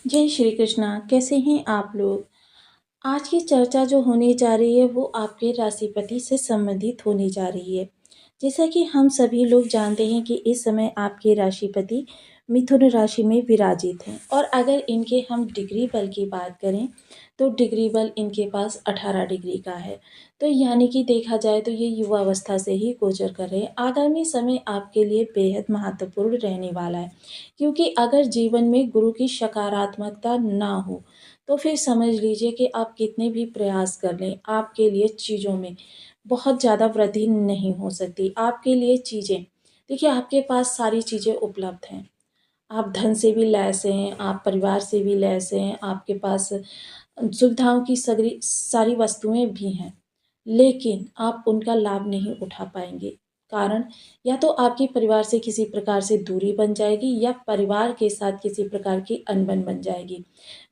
जय श्री कृष्णा। कैसे हैं आप लोग? आज की चर्चा जो होने जा रही है वो आपके राशिपति से संबंधित होने जा रही है। जैसा कि हम सभी लोग जानते हैं कि इस समय आपके राशिपति मिथुन राशि में विराजित हैं और अगर इनके हम डिग्री बल की बात करें तो डिग्री बल इनके पास 18 डिग्री का है। तो यानी कि देखा जाए तो ये युवावस्था से ही गोचर कर रहे हैं। आगामी समय आपके लिए बेहद महत्वपूर्ण रहने वाला है, क्योंकि अगर जीवन में गुरु की सकारात्मकता ना हो तो फिर समझ लीजिए कि आप कितने भी प्रयास कर लें, आपके लिए चीज़ों में बहुत ज़्यादा वृद्धि नहीं हो सकती। आपके लिए चीज़ें, देखिए आपके पास सारी चीज़ें उपलब्ध हैं। आप धन से भी लैस हैं, आप परिवार से भी लैस हैं, आपके पास सुविधाओं की सगरी सारी वस्तुएँ भी हैं, लेकिन आप उनका लाभ नहीं उठा पाएँगे। कारण या तो आपके परिवार से किसी प्रकार से दूरी बन जाएगी या परिवार के साथ किसी प्रकार की अनबन बन जाएगी।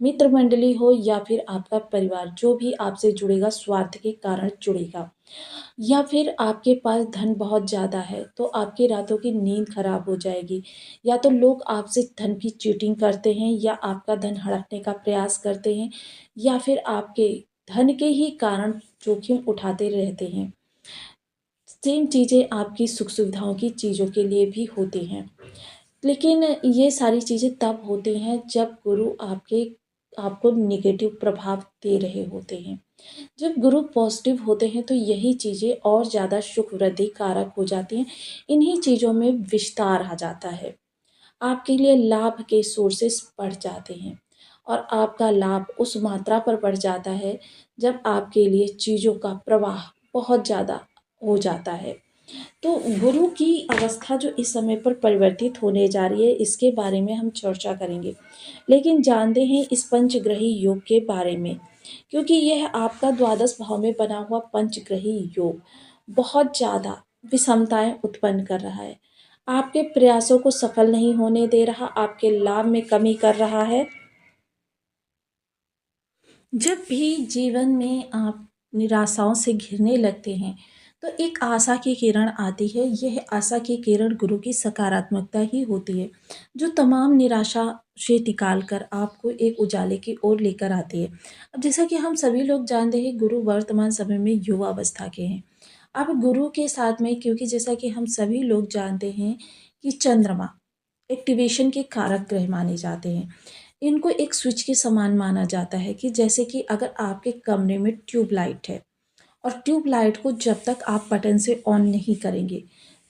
मित्र मंडली हो या फिर आपका परिवार, जो भी आपसे जुड़ेगा स्वार्थ के कारण जुड़ेगा। या फिर आपके पास धन बहुत ज़्यादा है तो आपकी रातों की नींद खराब हो जाएगी, या तो लोग आपसे धन की चीटिंग करते हैं या आपका धन हड़पने का प्रयास करते हैं, या फिर आपके धन के ही कारण जोखिम उठाते रहते हैं। सेम चीज़ें आपकी सुख सुविधाओं की चीज़ों के लिए भी होती हैं, लेकिन ये सारी चीज़ें तब होती हैं जब गुरु आपको नेगेटिव प्रभाव दे रहे होते हैं। जब गुरु पॉजिटिव होते हैं तो यही चीज़ें और ज़्यादा सुख वृद्धि कारक हो जाती हैं। इन्हीं चीज़ों में विस्तार आ जाता है। आपके लिए लाभ के सोर्सेस बढ़ जाते हैं और आपका लाभ उस मात्रा पर बढ़ जाता है जब आपके लिए चीज़ों का प्रवाह बहुत ज़्यादा हो जाता है। तो गुरु की अवस्था जो इस समय पर परिवर्तित होने जा रही है, इसके बारे में हम चर्चा करेंगे। लेकिन जानते हैं इस पंचग्रही योग के बारे में, क्योंकि यह आपका द्वादश भाव में बना हुआ पंचग्रही योग बहुत ज़्यादा विषमताएं उत्पन्न कर रहा है। आपके प्रयासों को सफल नहीं होने दे रहा, आपके लाभ में कमी कर रहा है। जब भी जीवन में आप निराशाओं से घिरने लगते हैं तो एक आशा की किरण आती है। यह आशा की किरण गुरु की सकारात्मकता ही होती है, जो तमाम निराशा से निकाल कर आपको एक उजाले की ओर लेकर आती है। अब जैसा कि हम सभी लोग जानते हैं, गुरु वर्तमान समय में युवा अवस्था के हैं। अब गुरु के साथ में, क्योंकि जैसा कि हम सभी लोग जानते हैं कि चंद्रमा एक्टिवेशन के कारक ग्रह माने जाते हैं। इनको एक स्विच के समान माना जाता है कि जैसे कि अगर आपके कमरे में ट्यूबलाइट है और ट्यूबलाइट को जब तक आप बटन से ऑन नहीं करेंगे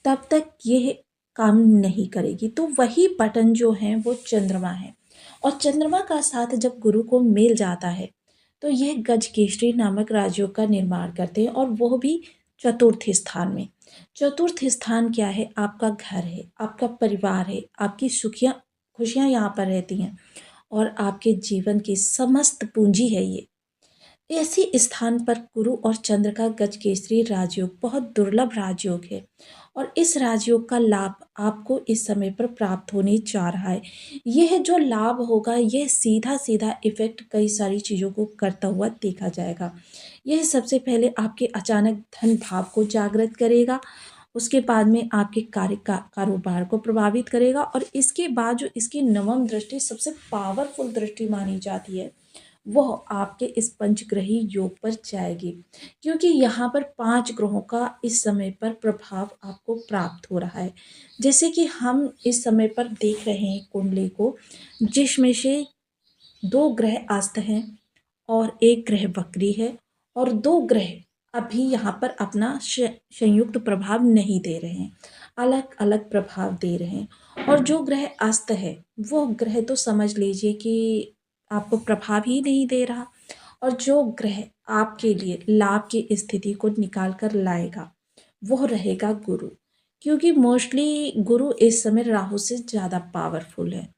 तब तक ये काम नहीं करेगी। तो वही बटन जो है वो चंद्रमा है, और चंद्रमा का साथ जब गुरु को मिल जाता है तो यह गजकेसरी नामक राजयोग का निर्माण करते हैं, और वो भी चतुर्थ स्थान में। चतुर्थ स्थान क्या है? आपका घर है, आपका परिवार है, आपकी सुखियाँ खुशियाँ यहाँ पर रहती हैं और आपके जीवन की समस्त पूंजी है ये। ऐसी स्थान पर गुरु और चंद्र का गजकेसरी राजयोग बहुत दुर्लभ राजयोग है, और इस राजयोग का लाभ आपको इस समय पर प्राप्त होने जा रहा है। यह जो लाभ होगा यह सीधा सीधा इफेक्ट कई सारी चीज़ों को करता हुआ देखा जाएगा। यह सबसे पहले आपके अचानक धन भाव को जागृत करेगा, उसके बाद में आपके कारोबार को प्रभावित करेगा, और इसके बाद जो इसकी नवम दृष्टि सबसे पावरफुल दृष्टि मानी जाती है वह आपके इस पंचग्रही योग पर जाएगी, क्योंकि यहाँ पर 5 ग्रहों का इस समय पर प्रभाव आपको प्राप्त हो रहा है। जैसे कि हम इस समय पर देख रहे हैं कुंडली को, जिसमें से 2 ग्रह अस्त हैं और 1 ग्रह वक्री है, और 2 ग्रह अभी यहाँ पर अपना संयुक्त प्रभाव नहीं दे रहे हैं, अलग अलग प्रभाव दे रहे हैं। और जो ग्रह अस्त है वो ग्रह तो समझ लीजिए कि आपको प्रभाव ही नहीं दे रहा, और जो ग्रह आपके लिए लाभ की स्थिति को निकाल कर लाएगा वो रहेगा गुरु, क्योंकि मोस्टली गुरु इस समय राहु से ज़्यादा पावरफुल है।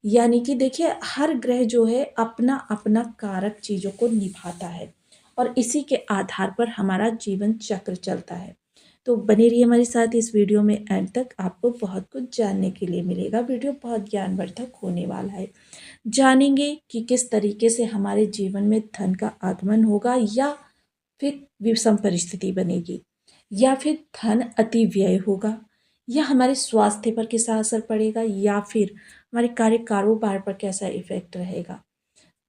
यानी कि देखिए हर ग्रह जो है अपना अपना कारक चीज़ों को निभाता है, और इसी के आधार पर हमारा जीवन चक्र चलता है। तो बने रहिए हमारे साथ इस वीडियो में, एंड तक आपको बहुत कुछ जानने के लिए मिलेगा। वीडियो बहुत ज्ञानवर्धक होने वाला है। जानेंगे कि किस तरीके से हमारे जीवन में धन का आगमन होगा, या फिर विषम परिस्थिति बनेगी, या फिर धन अति व्यय होगा, या हमारे स्वास्थ्य पर कैसा असर पड़ेगा या फिर हमारे कार्य कारोबार पर कैसा इफ़ेक्ट रहेगा।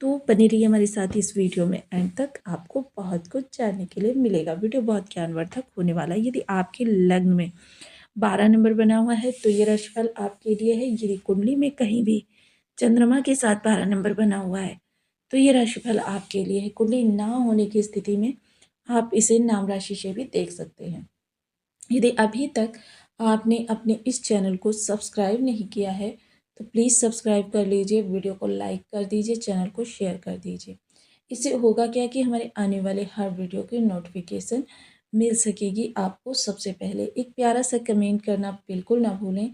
तो बने रहिए हमारे साथ इस वीडियो में एंड तक, आपको बहुत कुछ जानने के लिए मिलेगा। वीडियो बहुत ज्ञानवर्धक होने वाला है। यदि आपके लग्न में 12 नंबर बना हुआ है तो ये राशिफल आपके लिए है। यदि कुंडली में कहीं भी चंद्रमा के साथ 12 नंबर बना हुआ है तो ये राशिफल आपके लिए है। कुंडली ना होने की स्थिति में आप इसे नाम राशि से भी देख सकते हैं। यदि अभी तक आपने अपने इस चैनल को सब्सक्राइब नहीं किया है तो प्लीज़ सब्सक्राइब कर लीजिए, वीडियो को लाइक कर दीजिए, चैनल को शेयर कर दीजिए। इससे होगा क्या कि हमारे आने वाले हर वीडियो की नोटिफिकेशन मिल सकेगी आपको सबसे पहले। एक प्यारा सा कमेंट करना बिल्कुल ना भूलें।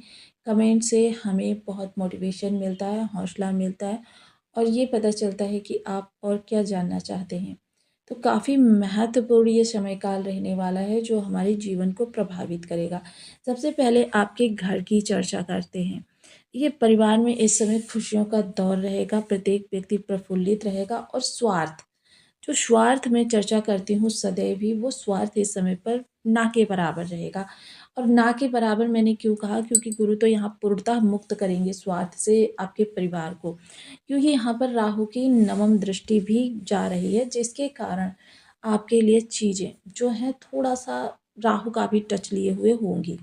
कमेंट से हमें बहुत मोटिवेशन मिलता है, हौसला मिलता है और ये पता चलता है कि आप और क्या जानना चाहते हैं। तो काफ़ी महत्वपूर्ण ये समय काल रहने वाला है जो हमारे जीवन को प्रभावित करेगा। सबसे पहले आपके घर की चर्चा करते हैं। ये परिवार में इस समय खुशियों का दौर रहेगा, प्रत्येक व्यक्ति प्रफुल्लित रहेगा और जो स्वार्थ में चर्चा करती हूँ सदैव ही, वो स्वार्थ इस समय पर ना के बराबर रहेगा। और ना के बराबर मैंने क्यों कहा, क्योंकि गुरु तो यहाँ पूर्णतः मुक्त करेंगे स्वार्थ से आपके परिवार को, क्योंकि यहाँ पर राहु की नवम दृष्टि भी जा रही है जिसके कारण आपके लिए चीज़ें जो हैं थोड़ा सा राहु का भी टच लिए हुए होंगी।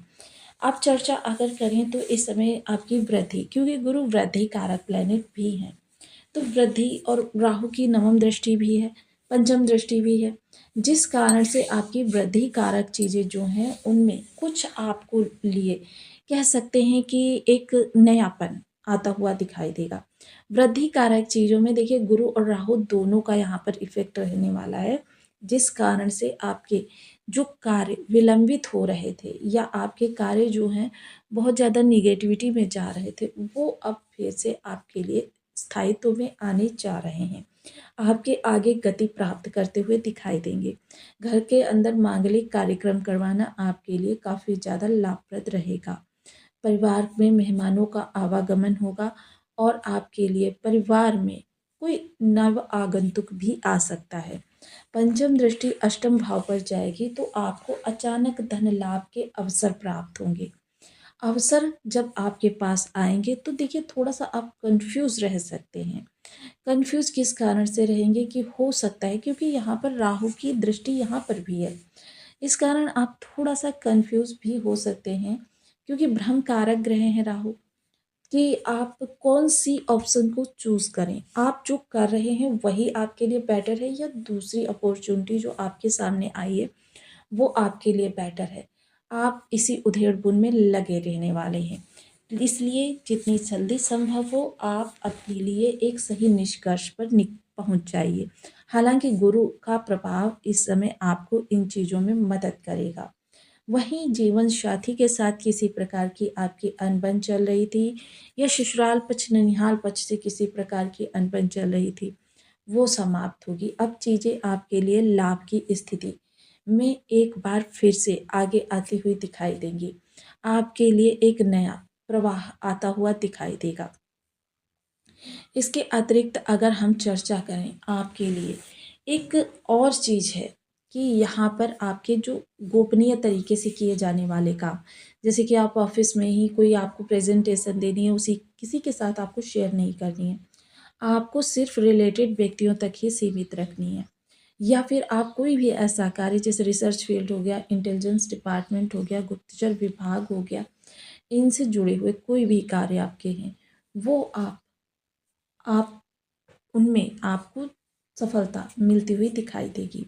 आप चर्चा अगर करें तो इस समय आपकी वृद्धि, क्योंकि गुरु वृद्धि कारक प्लेनेट भी हैं, तो वृद्धि और राहु की नवम दृष्टि भी है, पंचम दृष्टि भी है, जिस कारण से आपकी वृद्धि कारक चीज़ें जो हैं उनमें कुछ आपको लिए कह सकते हैं कि एक नयापन आता हुआ दिखाई देगा। वृद्धि कारक चीज़ों में देखिए गुरु और राहु दोनों का यहाँ पर इफेक्ट रहने वाला है, जिस कारण से आपके जो कार्य विलंबित हो रहे थे या आपके कार्य जो हैं बहुत ज़्यादा निगेटिविटी में जा रहे थे, वो अब फिर से आपके लिए स्थायित्व में आने जा रहे हैं। आपके आगे गति प्राप्त करते हुए दिखाई देंगे। घर के अंदर मांगलिक कार्यक्रम करवाना आपके लिए काफ़ी ज़्यादा लाभप्रद रहेगा। परिवार में मेहमानों का आवागमन होगा और आपके लिए परिवार में कोई नव आगंतुक भी आ सकता है। पंचम दृष्टि अष्टम भाव पर जाएगी तो आपको अचानक धन लाभ के अवसर प्राप्त होंगे। अवसर जब आपके पास आएंगे तो देखिए थोड़ा सा आप कंफ्यूज रह सकते हैं। कंफ्यूज किस कारण से रहेंगे कि हो सकता है क्योंकि यहाँ पर राहु की दृष्टि यहाँ पर भी है, इस कारण आप थोड़ा सा कंफ्यूज भी हो सकते हैं, क्योंकि भ्रम कारक ग्रह हैं राहु, कि आप कौन सी ऑप्शन को चूज़ करें। आप जो कर रहे हैं वही आपके लिए बेटर है या दूसरी अपॉर्चुनिटी जो आपके सामने आई है वो आपके लिए बेटर है। आप इसी उधेड़-बुन में लगे रहने वाले हैं। इसलिए जितनी जल्दी संभव हो आप अपने लिए एक सही निष्कर्ष पर पहुँच जाइए। हालाँकि गुरु का प्रभाव इस समय आपको इन चीज़ों में मदद करेगा। वहीं जीवन साथी के साथ किसी प्रकार की आपकी अनबन चल रही थी या ससुराल पक्ष ननिहाल पक्ष से किसी प्रकार की अनबन चल रही थी, वो समाप्त होगी। अब चीज़ें आपके लिए लाभ की स्थिति में एक बार फिर से आगे आती हुई दिखाई देंगी। आपके लिए एक नया प्रवाह आता हुआ दिखाई देगा। इसके अतिरिक्त अगर हम चर्चा करें आपके लिए, एक और चीज़ है कि यहाँ पर आपके जो गोपनीय तरीके से किए जाने वाले काम, जैसे कि आप ऑफ़िस में ही कोई आपको प्रेज़ेंटेशन देनी है, उसी किसी के साथ आपको शेयर नहीं करनी है। आपको सिर्फ़ रिलेटेड व्यक्तियों तक ही सीमित रखनी है। या फिर आप कोई भी ऐसा कार्य जैसे रिसर्च फील्ड हो गया, इंटेलिजेंस डिपार्टमेंट हो गया, गुप्तचर विभाग हो गया, इनसे जुड़े हुए कोई भी कार्य आपके हैं, वो आप उनमें आपको सफलता मिलती हुई दिखाई देगी।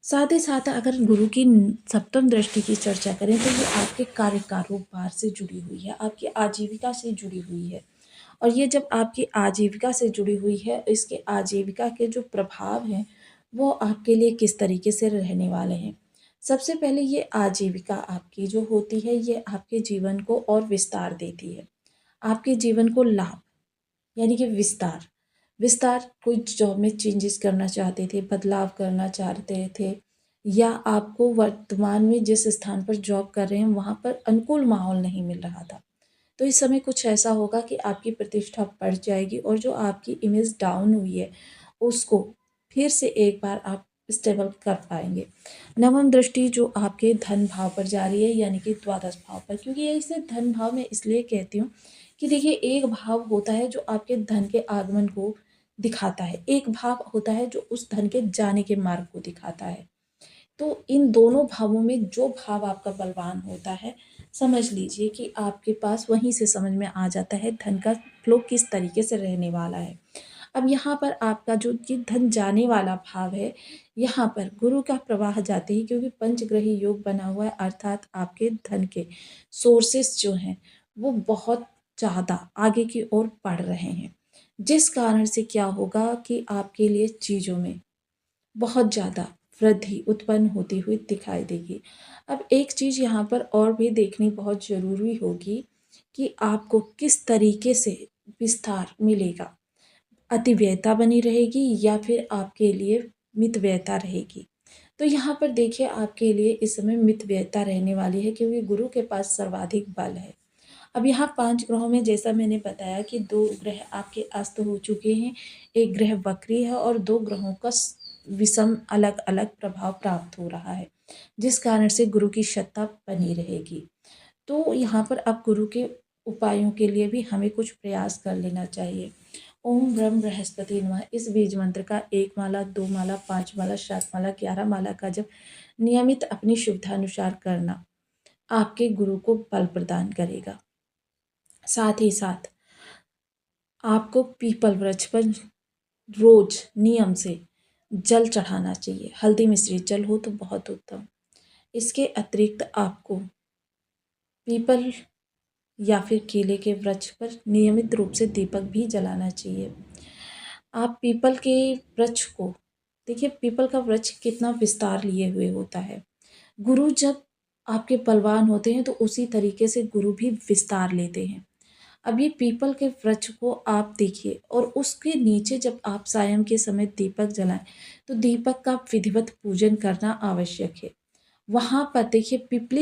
साथ ही साथ अगर गुरु की सप्तम दृष्टि की चर्चा करें तो ये आपके कार्य कारोबार से जुड़ी हुई है, आपकी आजीविका से जुड़ी हुई है। और ये जब आपकी आजीविका से जुड़ी हुई है, इसके आजीविका के जो प्रभाव हैं वो आपके लिए किस तरीके से रहने वाले हैं। सबसे पहले ये आजीविका आपकी जो होती है ये आपके जीवन को और विस्तार देती है, आपके जीवन को लाभ यानी कि विस्तार। विस्तार कोई जॉब में चेंजेस करना चाहते थे, बदलाव करना चाहते थे या आपको वर्तमान में जिस स्थान पर जॉब कर रहे हैं वहाँ पर अनुकूल माहौल नहीं मिल रहा था। तो इस समय कुछ ऐसा होगा कि आपकी प्रतिष्ठा बढ़ जाएगी और जो आपकी इमेज डाउन हुई है उसको फिर से एक बार आप स्टेबल कर पाएंगे। नवम दृष्टि जो आपके धन भाव पर जा रही है, यानी कि द्वादश भाव पर, क्योंकि ये इसे धन भाव में इसलिए कहती हूँ कि देखिए, एक भाव होता है जो आपके धन के आगमन को दिखाता है, एक भाव होता है जो उस धन के जाने के मार्ग को दिखाता है। तो इन दोनों भावों में जो भाव आपका बलवान होता है, समझ लीजिए कि आपके पास वहीं से समझ में आ जाता है धन का फ्लो किस तरीके से रहने वाला है। अब यहाँ पर आपका जो ये धन जाने वाला भाव है, यहाँ पर गुरु का प्रवाह जाते ही, क्योंकि पंचग्रही योग बना हुआ है, अर्थात आपके धन के सोर्सेस जो हैं वो बहुत ज़्यादा आगे की ओर बढ़ रहे हैं, जिस कारण से क्या होगा कि आपके लिए चीज़ों में बहुत ज़्यादा वृद्धि उत्पन्न होती हुई दिखाई देगी। अब एक चीज़ यहाँ पर और भी देखनी बहुत ज़रूरी होगी कि आपको किस तरीके से विस्तार मिलेगा, अतिव्ययता बनी रहेगी या फिर आपके लिए मितव्ययता रहेगी। तो यहाँ पर देखिए, आपके लिए इस समय मितव्ययता रहने वाली है, क्योंकि गुरु के पास सर्वाधिक बल है। अब यहाँ 5 ग्रहों में जैसा मैंने बताया कि 2 ग्रह आपके अस्त हो चुके हैं, एक ग्रह वक्री है और 2 ग्रहों का विषम अलग अलग प्रभाव प्राप्त हो रहा है, जिस कारण से गुरु की सत्ता बनी रहेगी। तो यहाँ पर अब गुरु के उपायों के लिए भी हमें कुछ प्रयास कर लेना चाहिए। ओम ब्रह्म बृहस्पति नमः, इस बीज मंत्र का 1 माला, 2 माला, 5 माला, 7 माला, 11 माला का जब नियमित अपनी शुद्धानुसार करना आपके गुरु को बल प्रदान करेगा। साथ ही साथ आपको पीपल वृक्ष पर रोज नियम से जल चढ़ाना चाहिए, हल्दी मिश्रित जल हो तो बहुत उत्तम। इसके अतिरिक्त आपको पीपल या फिर केले के वृक्ष पर नियमित रूप से दीपक भी जलाना चाहिए। आप पीपल के वृक्ष को देखिए, पीपल का वृक्ष कितना विस्तार लिए हुए होता है। गुरु जब आपके बलवान होते हैं तो उसी तरीके से गुरु भी विस्तार लेते हैं। अब ये पीपल के वृक्ष को आप देखिए, और उसके नीचे जब आप सायं के समय दीपक जलाएं तो दीपक का विधिवत पूजन करना आवश्यक है। वहाँ पर देखिए, पिपली